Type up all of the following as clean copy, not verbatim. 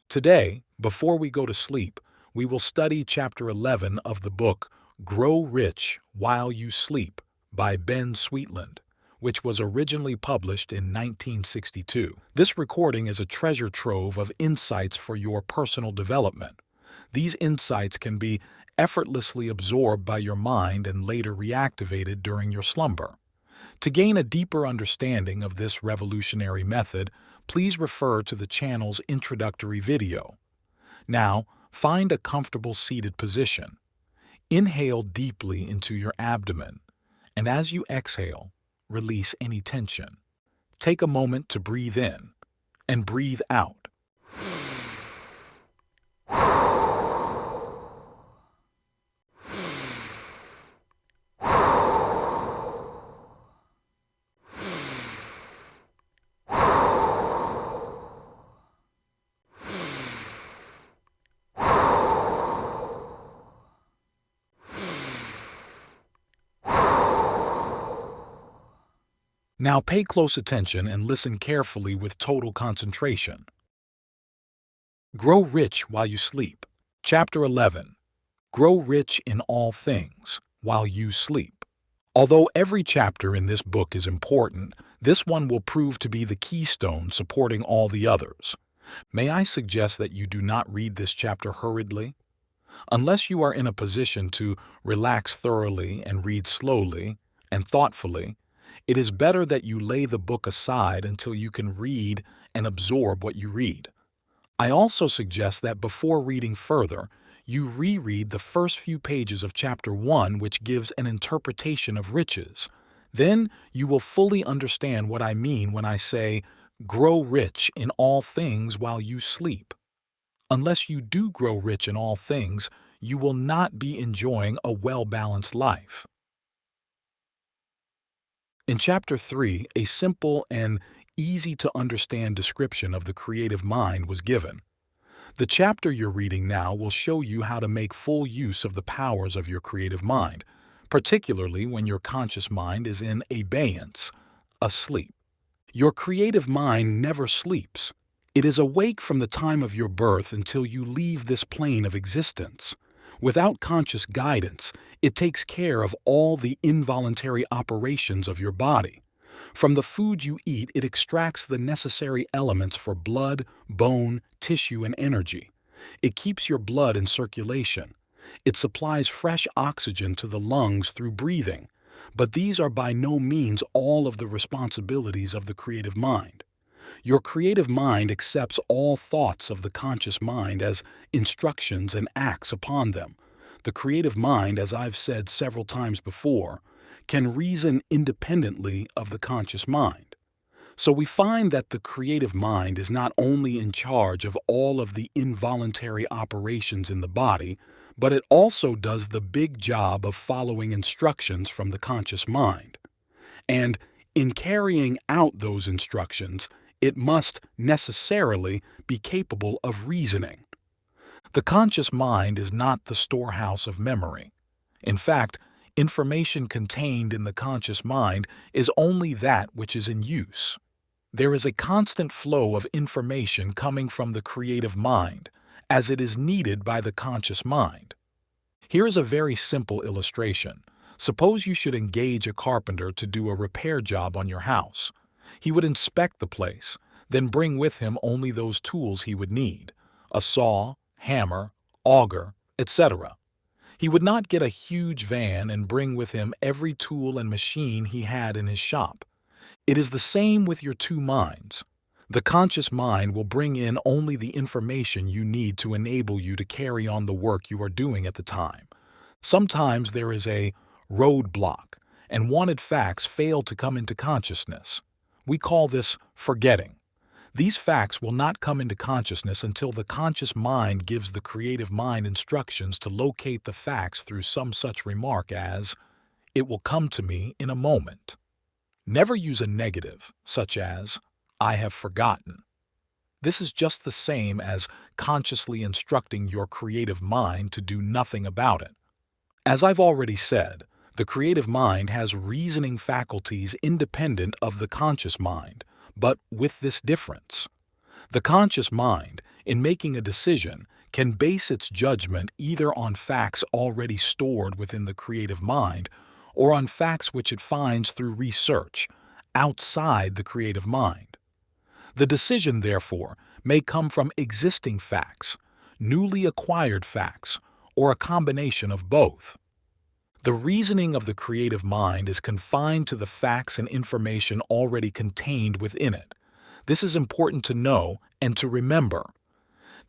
Today, before we go to sleep, we will study Chapter 11 of the book Grow Rich While You Sleep by Ben Sweetland, which was originally published in 1962. This recording is a treasure trove of insights for your personal development. These insights can be effortlessly absorbed by your mind and later reactivated during your slumber. To gain a deeper understanding of this revolutionary method, please refer to the channel's introductory video. Now, find a comfortable seated position. Inhale deeply into your abdomen, and as you exhale, release any tension. Take a moment to breathe in and breathe out. Now pay close attention and listen carefully with total concentration. Grow rich while you sleep. Chapter 11. Grow rich in all things while you sleep. Although every chapter in this book is important, this one will prove to be the keystone supporting all the others. May I suggest that you do not read this chapter hurriedly? Unless you are in a position to relax thoroughly and read slowly and thoughtfully, it is better that you lay the book aside until you can read and absorb what you read. I also suggest that before reading further, you reread the first few pages of Chapter 1, which gives an interpretation of riches. Then you will fully understand what I mean when I say, grow rich in all things while you sleep. Unless you do grow rich in all things, you will not be enjoying a well-balanced life. In Chapter 3, a simple and easy-to-understand description of the creative mind was given. The chapter you're reading now will show you how to make full use of the powers of your creative mind, particularly when your conscious mind is in abeyance, asleep. Your creative mind never sleeps. It is awake from the time of your birth until you leave this plane of existence. Without conscious guidance, it takes care of all the involuntary operations of your body. From the food you eat, it extracts the necessary elements for blood, bone, tissue, and energy. It keeps your blood in circulation. It supplies fresh oxygen to the lungs through breathing. But these are by no means all of the responsibilities of the creative mind. Your creative mind accepts all thoughts of the conscious mind as instructions and acts upon them. The creative mind, as I've said several times before, can reason independently of the conscious mind. So we find that the creative mind is not only in charge of all of the involuntary operations in the body, but it also does the big job of following instructions from the conscious mind. And in carrying out those instructions, it must necessarily be capable of reasoning. The conscious mind is not the storehouse of memory. In fact, information contained in the conscious mind is only that which is in use. There is a constant flow of information coming from the creative mind, as it is needed by the conscious mind. Here is a very simple illustration. Suppose you should engage a carpenter to do a repair job on your house. He would inspect the place, then bring with him only those tools he would need: a saw, hammer, auger, etc. He would not get a huge van and bring with him every tool and machine he had in his shop. It is the same with your two minds. The conscious mind will bring in only the information you need to enable you to carry on the work you are doing at the time. Sometimes there is a roadblock, and wanted facts fail to come into consciousness. We call this forgetting. These facts will not come into consciousness until the conscious mind gives the creative mind instructions to locate the facts through some such remark as, "It will come to me in a moment." Never use a negative, such as, "I have forgotten." This is just the same as consciously instructing your creative mind to do nothing about it. As I've already said, the creative mind has reasoning faculties independent of the conscious mind, but with this difference. The conscious mind, in making a decision, can base its judgment either on facts already stored within the creative mind or on facts which it finds through research outside the creative mind. The decision, therefore, may come from existing facts, newly acquired facts, or a combination of both. The reasoning of the creative mind is confined to the facts and information already contained within it. This is important to know and to remember.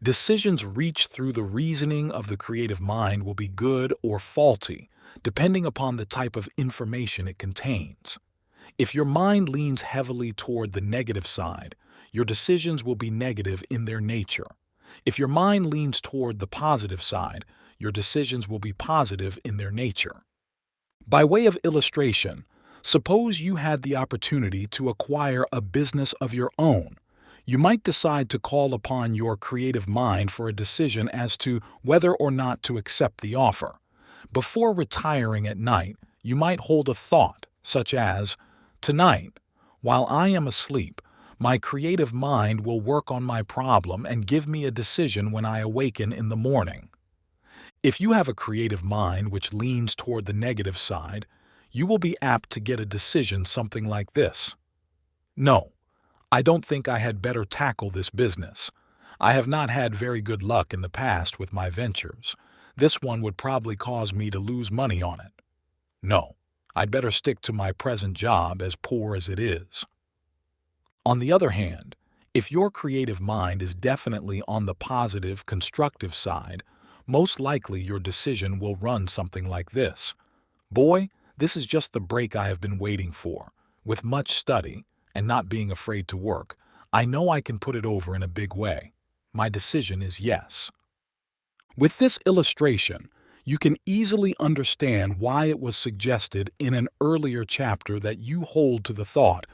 Decisions reached through the reasoning of the creative mind will be good or faulty, depending upon the type of information it contains. If your mind leans heavily toward the negative side, your decisions will be negative in their nature. If your mind leans toward the positive side, your decisions will be positive in their nature. By way of illustration, suppose you had the opportunity to acquire a business of your own. You might decide to call upon your creative mind for a decision as to whether or not to accept the offer. Before retiring at night, you might hold a thought, such as, "Tonight, while I am asleep, my creative mind will work on my problem and give me a decision when I awaken in the morning." If you have a creative mind which leans toward the negative side, you will be apt to get a decision something like this: "No, I don't think I had better tackle this business. I have not had very good luck in the past with my ventures. This one would probably cause me to lose money on it. No, I'd better stick to my present job, as poor as it is." On the other hand, if your creative mind is definitely on the positive, constructive side, most likely your decision will run something like this: "Boy, this is just the break I have been waiting for. With much study, and not being afraid to work, I know I can put it over in a big way. My decision is yes." With this illustration, you can easily understand why it was suggested in an earlier chapter that you hold to the thought,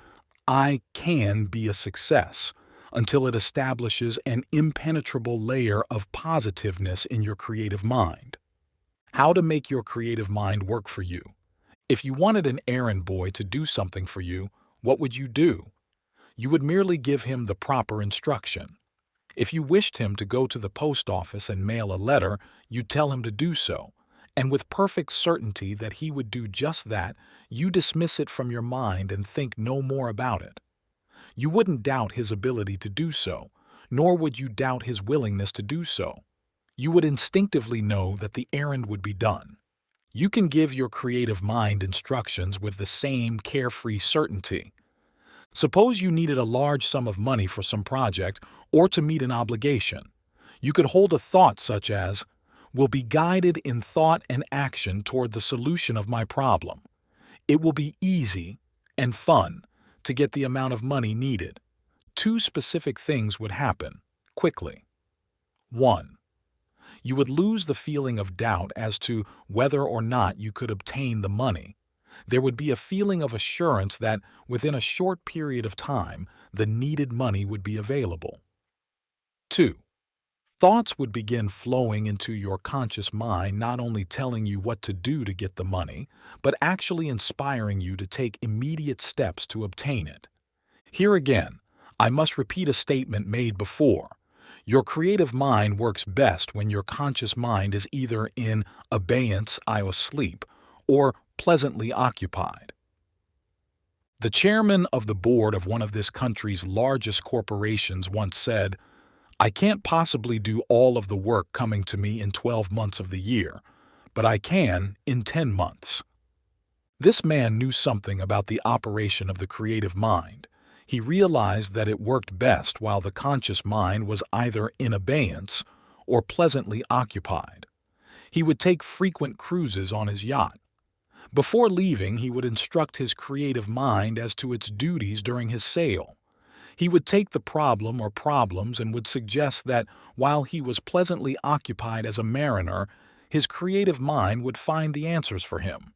"I can be a success," until it establishes an impenetrable layer of positiveness in your creative mind. How to make your creative mind work for you. If you wanted an errand boy to do something for you, what would you do? You would merely give him the proper instruction. If you wished him to go to the post office and mail a letter, you'd tell him to do so, and with perfect certainty that he would do just that, you dismiss it from your mind and think no more about it. You wouldn't doubt his ability to do so, nor would you doubt his willingness to do so. You would instinctively know that the errand would be done. You can give your creative mind instructions with the same carefree certainty. Suppose you needed a large sum of money for some project or to meet an obligation. You could hold a thought such as, "Will be guided in thought and action toward the solution of my problem. It will be easy and fun to get the amount of money needed." Two specific things would happen quickly. 1. You would lose the feeling of doubt as to whether or not you could obtain the money. There would be a feeling of assurance that within a short period of time, the needed money would be available. 2. Thoughts would begin flowing into your conscious mind, not only telling you what to do to get the money, but actually inspiring you to take immediate steps to obtain it. Here again, I must repeat a statement made before. Your creative mind works best when your conscious mind is either in abeyance, asleep, or pleasantly occupied. The chairman of the board of one of this country's largest corporations once said, "I can't possibly do all of the work coming to me in 12 months of the year, but I can in 10 months. This man knew something about the operation of the creative mind. He realized that it worked best while the conscious mind was either in abeyance or pleasantly occupied. He would take frequent cruises on his yacht. Before leaving, he would instruct his creative mind as to its duties during his sail. He would take the problem or problems and would suggest that while he was pleasantly occupied as a mariner, his creative mind would find the answers for him.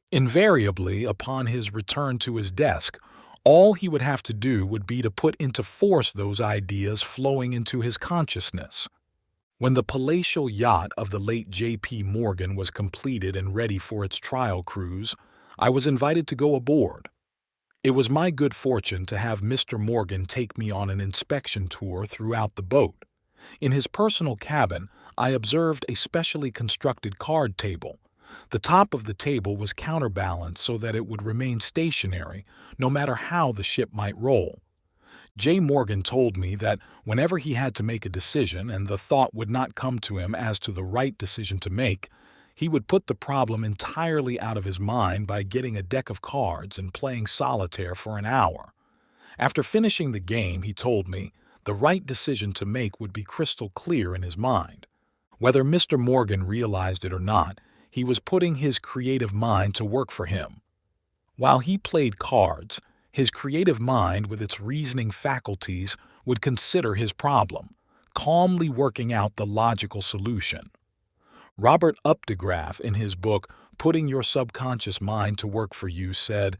Invariably, upon his return to his desk, all he would have to do would be to put into force those ideas flowing into his consciousness. When the palatial yacht of the late J.P. Morgan was completed and ready for its trial cruise, I was invited to go aboard. It was my good fortune to have Mr. Morgan take me on an inspection tour throughout the boat. In his personal cabin, I observed a specially constructed card table. The top of the table was counterbalanced so that it would remain stationary no matter how the ship might roll. J. Morgan told me that whenever he had to make a decision and the thought would not come to him as to the right decision to make, he would put the problem entirely out of his mind by getting a deck of cards and playing solitaire for an hour. After finishing the game, he told me, the right decision to make would be crystal clear in his mind. Whether Mr. Morgan realized it or not, he was putting his creative mind to work for him. While he played cards, his creative mind with its reasoning faculties would consider his problem, calmly working out the logical solution. Robert Updegraff, in his book Putting Your Subconscious Mind to Work for You, said,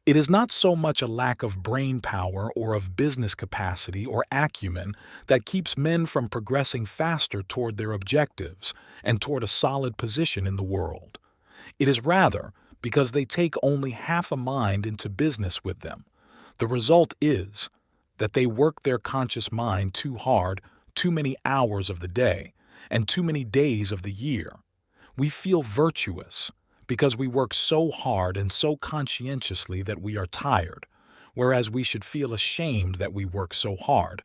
"It is not so much a lack of brain power or of business capacity or acumen that keeps men from progressing faster toward their objectives and toward a solid position in the world. It is rather because they take only half a mind into business with them. The result is that they work their conscious mind too hard, too many hours of the day, and too many days of the year. We feel virtuous because we work so hard and so conscientiously that we are tired, whereas we should feel ashamed that we work so hard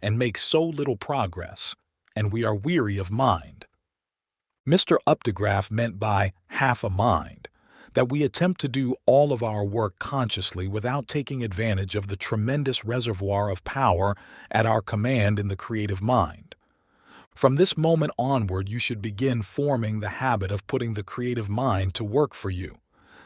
and make so little progress, and we are weary of mind." Mr. Updegraff meant by half a mind that we attempt to do all of our work consciously without taking advantage of the tremendous reservoir of power at our command in the creative mind. From this moment onward, you should begin forming the habit of putting the creative mind to work for you.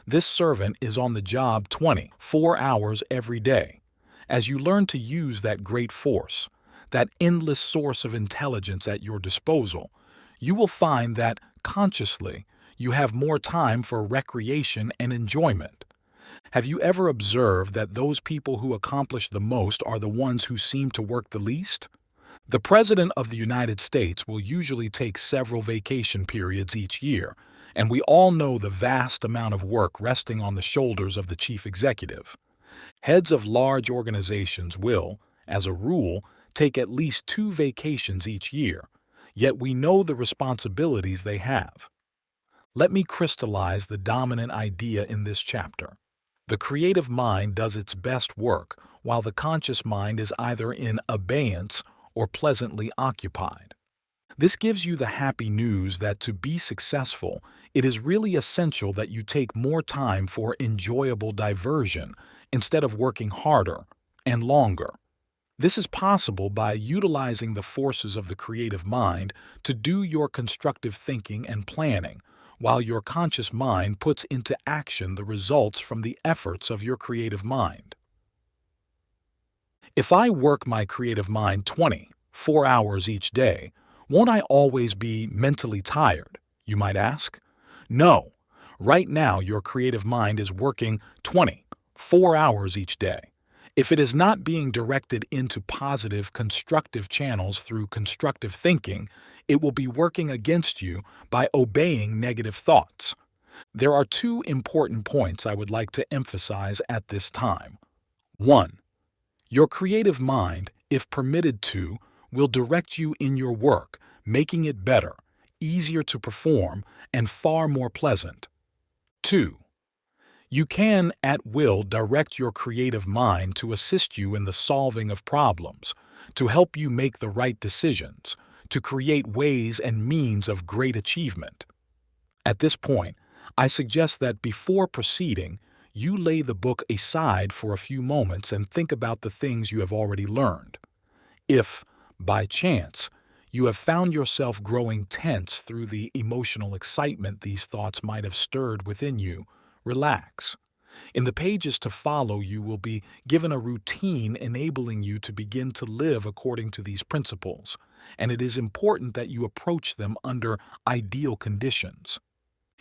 This servant is on the job 24 hours every day. As you learn to use that great force, that endless source of intelligence at your disposal, you will find that, consciously, you have more time for recreation and enjoyment. Have you ever observed that those people who accomplish the most are the ones who seem to work the least? The President of the United States will usually take several vacation periods each year, and we all know the vast amount of work resting on the shoulders of the chief executive. Heads of large organizations will, as a rule, take at least 2 vacations each year, yet we know the responsibilities they have. Let me crystallize the dominant idea in this chapter. The creative mind does its best work while the conscious mind is either in abeyance or pleasantly occupied. This gives you the happy news that to be successful, it is really essential that you take more time for enjoyable diversion instead of working harder and longer. This is possible by utilizing the forces of the creative mind to do your constructive thinking and planning, while your conscious mind puts into action the results from the efforts of your creative mind. If I work my creative mind 24 hours each day, won't I always be mentally tired, you might ask? No. Right now, your creative mind is working 24 hours each day. If it is not being directed into positive, constructive channels through constructive thinking, it will be working against you by obeying negative thoughts. There are 2 important points I would like to emphasize at this time. 1. Your creative mind, if permitted to, will direct you in your work, making it better, easier to perform, and far more pleasant. 2. You can, at will, direct your creative mind to assist you in the solving of problems, to help you make the right decisions, to create ways and means of great achievement. At this point, I suggest that before proceeding, you lay the book aside for a few moments and think about the things you have already learned. If, by chance, you have found yourself growing tense through the emotional excitement these thoughts might have stirred within you, relax. In the pages to follow, you will be given a routine enabling you to begin to live according to these principles, and it is important that you approach them under ideal conditions.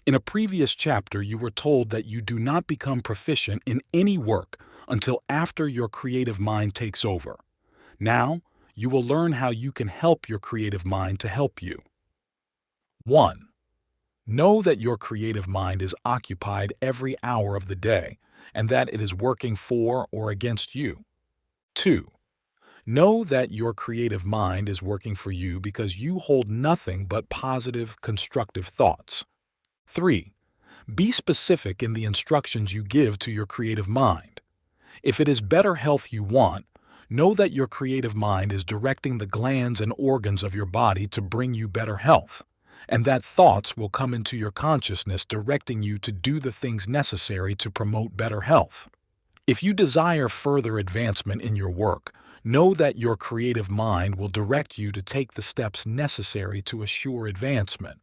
In a previous chapter, you were told that you do not become proficient in any work until after your creative mind takes over. Now, you will learn how you can help your creative mind to help you. 1. Know that your creative mind is occupied every hour of the day and that it is working for or against you. 2. Know that your creative mind is working for you because you hold nothing but positive, constructive thoughts. 3. Be specific in the instructions you give to your creative mind. If it is better health you want, know that your creative mind is directing the glands and organs of your body to bring you better health, and that thoughts will come into your consciousness directing you to do the things necessary to promote better health. If you desire further advancement in your work, know that your creative mind will direct you to take the steps necessary to assure advancement.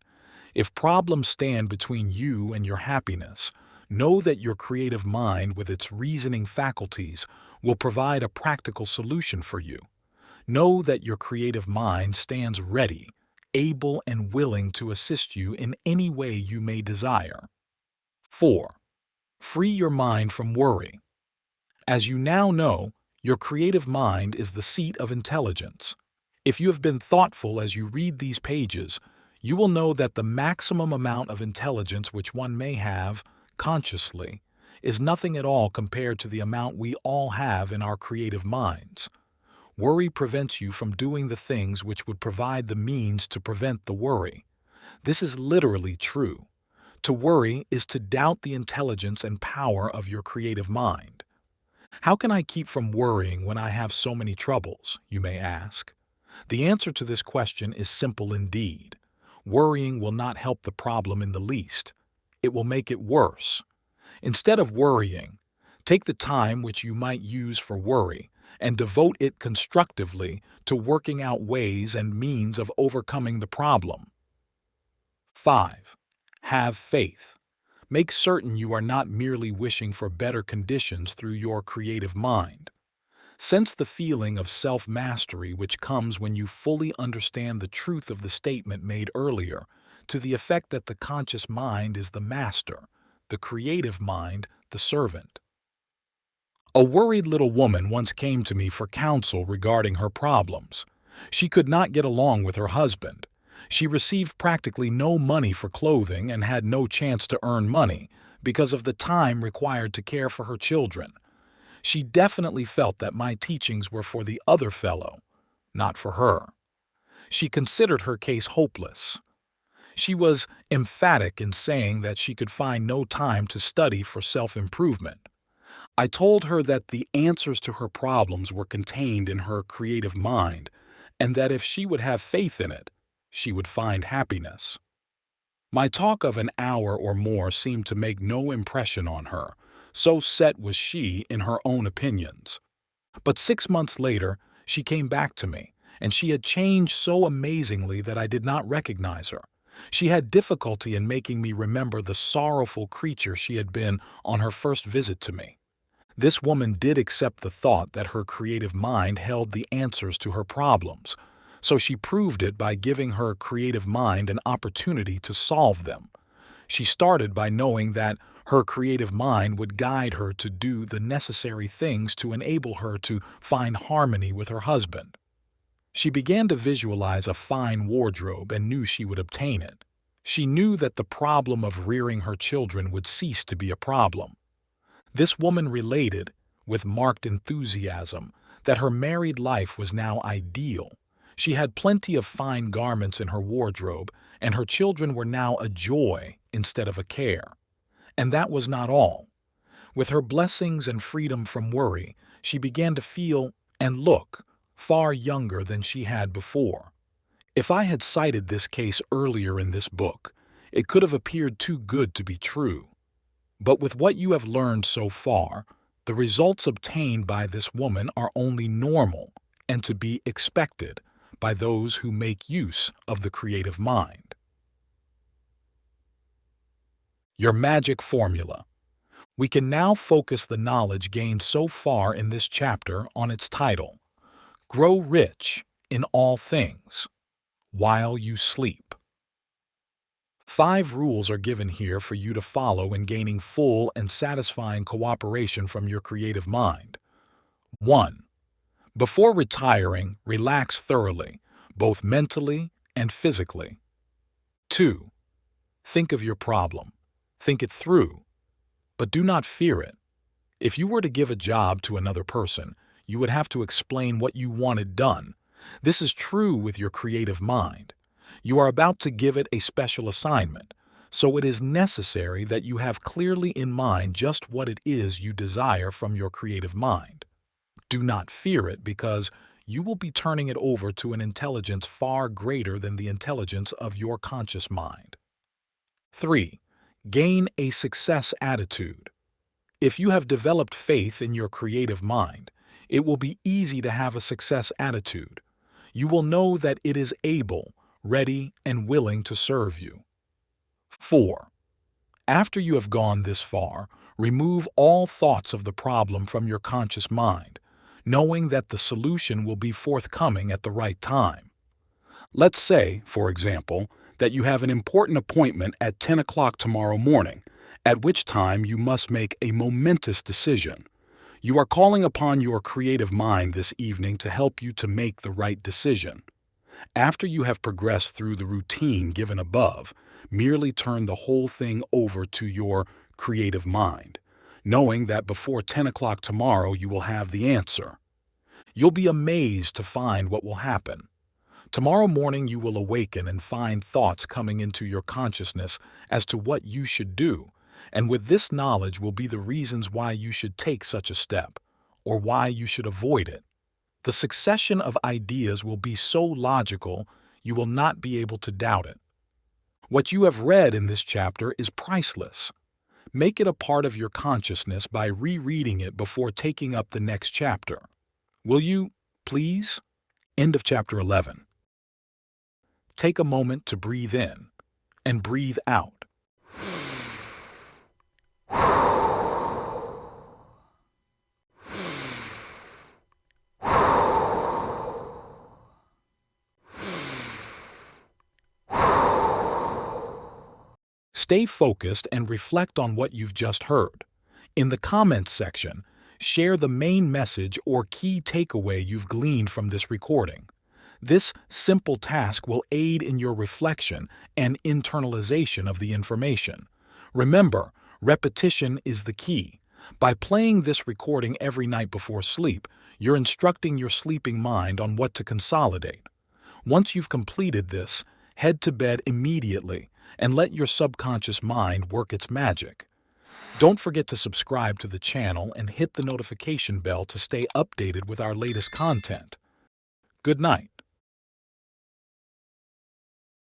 If problems stand between you and your happiness, know that your creative mind with its reasoning faculties will provide a practical solution for you. Know that your creative mind stands ready, able and willing to assist you in any way you may desire. 4. Free your mind from worry. As you now know, your creative mind is the seat of intelligence. If you have been thoughtful as you read these pages, you will know that the maximum amount of intelligence which one may have, consciously, is nothing at all compared to the amount we all have in our creative minds. Worry prevents you from doing the things which would provide the means to prevent the worry. This is literally true. To worry is to doubt the intelligence and power of your creative mind. How can I keep from worrying when I have so many troubles, you may ask? The answer to this question is simple indeed. Worrying will not help the problem in the least. It will make it worse. Instead of worrying, take the time which you might use for worry and devote it constructively to working out ways and means of overcoming the problem. 5. Have faith. Make certain you are not merely wishing for better conditions through your creative mind. Sense the feeling of self-mastery which comes when you fully understand the truth of the statement made earlier, to the effect that the conscious mind is the master, the creative mind the servant. A worried little woman once came to me for counsel regarding her problems. She could not get along with her husband. She received practically no money for clothing and had no chance to earn money because of the time required to care for her children. She definitely felt that my teachings were for the other fellow, not for her. She considered her case hopeless. She was emphatic in saying that she could find no time to study for self-improvement. I told her that the answers to her problems were contained in her creative mind, and that if she would have faith in it, she would find happiness. My talk of an hour or more seemed to make no impression on her, so set was she in her own opinions. But 6 months later, she came back to me, and she had changed so amazingly that I did not recognize her. She had difficulty in making me remember the sorrowful creature she had been on her first visit to me. This woman did accept the thought that her creative mind held the answers to her problems, so she proved it by giving her creative mind an opportunity to solve them. She started by knowing that her creative mind would guide her to do the necessary things to enable her to find harmony with her husband. She began to visualize a fine wardrobe and knew she would obtain it. She knew that the problem of rearing her children would cease to be a problem. This woman related, with marked enthusiasm, that her married life was now ideal. She had plenty of fine garments in her wardrobe, and her children were now a joy instead of a care. And that was not all. With her blessings and freedom from worry, she began to feel and look far younger than she had before. If I had cited this case earlier in this book, it could have appeared too good to be true. But with what you have learned so far, the results obtained by this woman are only normal and to be expected by those who make use of the creative mind. Your magic formula. We can now focus the knowledge gained so far in this chapter on its title, Grow Rich in All Things While You Sleep. 5 rules are given here for you to follow in gaining full and satisfying cooperation from your creative mind. 1. Before retiring, relax thoroughly, both mentally and physically. 2. Think of your problem. Think it through, but do not fear it. If you were to give a job to another person, You would have to explain what you wanted done. This is true with your creative mind. You are about to give it a special assignment, so it is necessary that you have clearly in mind just what it is you desire from your creative mind. Do not fear it, because you will be turning it over to an intelligence far greater than the intelligence of your conscious mind. 3. Gain a success attitude. If you have developed faith in your creative mind, it will be easy to have a success attitude. You will know that it is able, ready, and willing to serve you. 4. After you have gone this far, remove all thoughts of the problem from your conscious mind, knowing that the solution will be forthcoming at the right time. Let's say, for example, that you have an important appointment at 10 o'clock tomorrow morning, at which time you must make a momentous decision. You are calling upon your creative mind this evening to help you to make the right decision. After you have progressed through the routine given above, merely turn the whole thing over to your creative mind, knowing that before 10 o'clock tomorrow you will have the answer. You'll be amazed to find what will happen. Tomorrow morning you will awaken and find thoughts coming into your consciousness as to what you should do, and with this knowledge will be the reasons why you should take such a step, or why you should avoid it. The succession of ideas will be so logical you will not be able to doubt it. What you have read in this chapter is priceless. Make it a part of your consciousness by rereading it before taking up the next chapter. Will you, please? End of chapter 11. Take a moment to breathe in and breathe out. Stay focused and reflect on what you've just heard. In the comments section, share the main message or key takeaway you've gleaned from this recording. This simple task will aid in your reflection and internalization of the information. Remember, repetition is the key. By playing this recording every night before sleep, you're instructing your sleeping mind on what to consolidate. Once you've completed this, head to bed immediately and let your subconscious mind work its magic. Don't forget to subscribe to the channel and hit the notification bell to stay updated with our latest content. Good night.